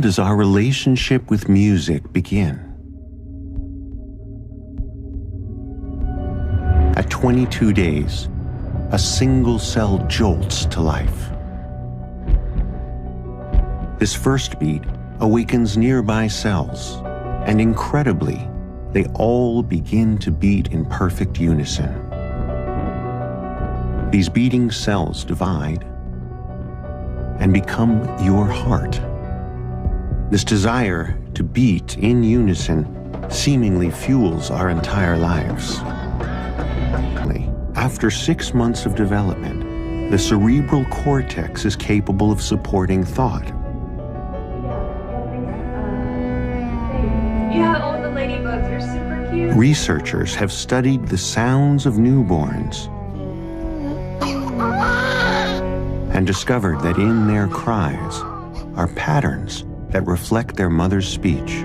does our relationship with music begin? At 22 days, a single cell jolts to life. This first beat awakens nearby cells, and incredibly, they all begin to beat in perfect unison. These beating cells divide and become your heart. This desire to beat in unison seemingly fuels our entire lives. After 6 months of development, the cerebral cortex is capable of supporting thought. Yeah, all the ladybugs are super cute. Researchers have studied the sounds of newborns and discovered that in their cries are patterns that reflect their mother's speech.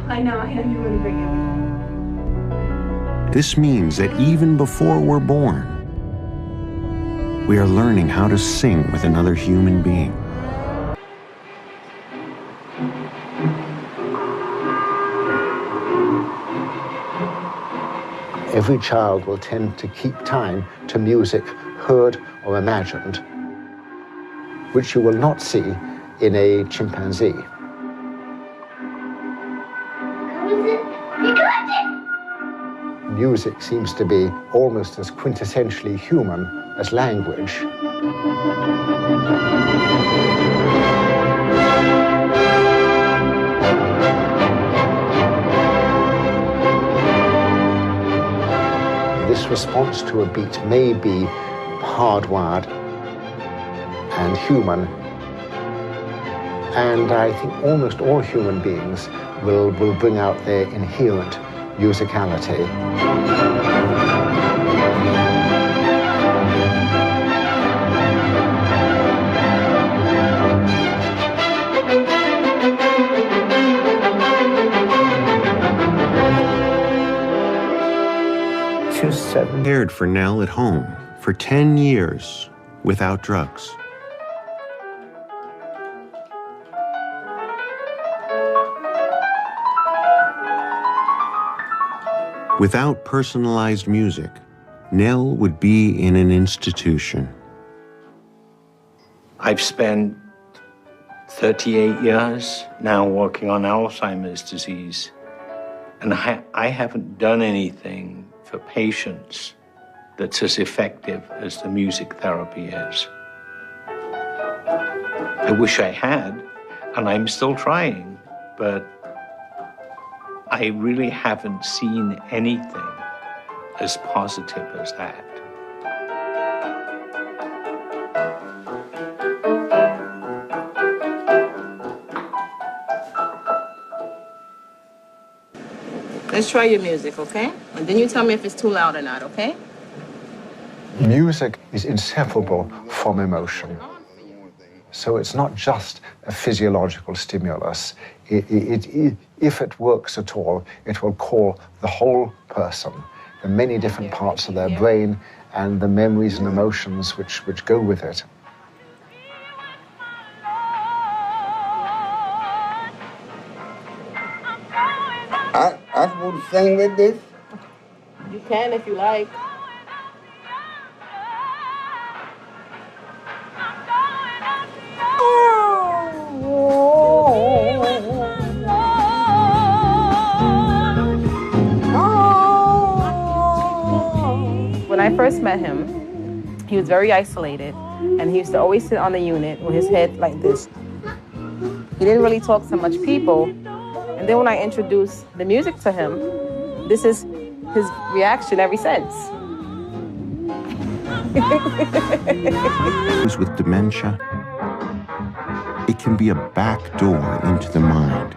I know you wouldn't bring it. This means that even before we're born, we are learning how to sing with another human being. Every child will tend to keep time to music heard or imagined, which you will not see in a chimpanzee. Music seems to be almost as quintessentially human as language. This response to a beat may be hardwired and human, and I think almost all human beings will bring out their inherent musicality. Cared for Nell at home for 10 years without drugs. Without personalized music, Nell would be in an institution. I've spent 38 years now working on Alzheimer's disease, and I haven't done anything for patients that's as effective as the music therapy is. I wish I had, and I'm still trying, but I really haven't seen anything as positive as that. Let's try your music, okay? And then you tell me if it's too loud or not, okay? Music is inseparable from emotion. So it's not just a physiological stimulus. If it works at all, it will call the whole person, the many different parts of their brain and the memories and emotions which go with it. I supposed to sing with this? You can if you like. When I first met him, he was very isolated, and he used to always sit on the unit with his head like this. He didn't really talk to much people, and then when I introduced the music to him, this is his reaction ever since. With dementia, it can be a back door into the mind.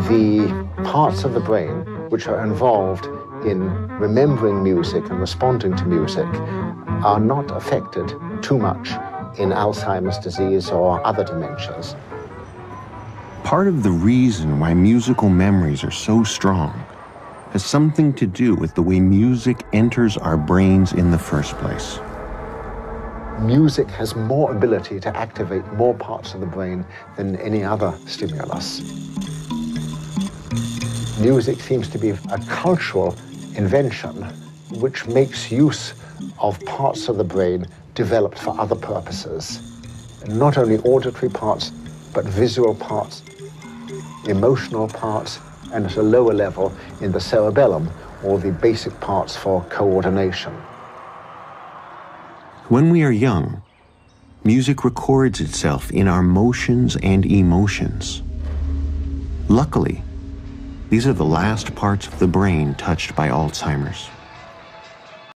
The parts of the brain which are involved in remembering music and responding to music are not affected too much in Alzheimer's disease or other dementias. Part of the reason why musical memories are so strong has something to do with the way music enters our brains in the first place. Music has more ability to activate more parts of the brain than any other stimulus. Music seems to be a cultural invention which makes use of parts of the brain developed for other purposes. Not only auditory parts, but visual parts, emotional parts, and at a lower level in the cerebellum, or the basic parts for coordination. When we are young, music records itself in our motions and emotions. Luckily, these are the last parts of the brain touched by Alzheimer's.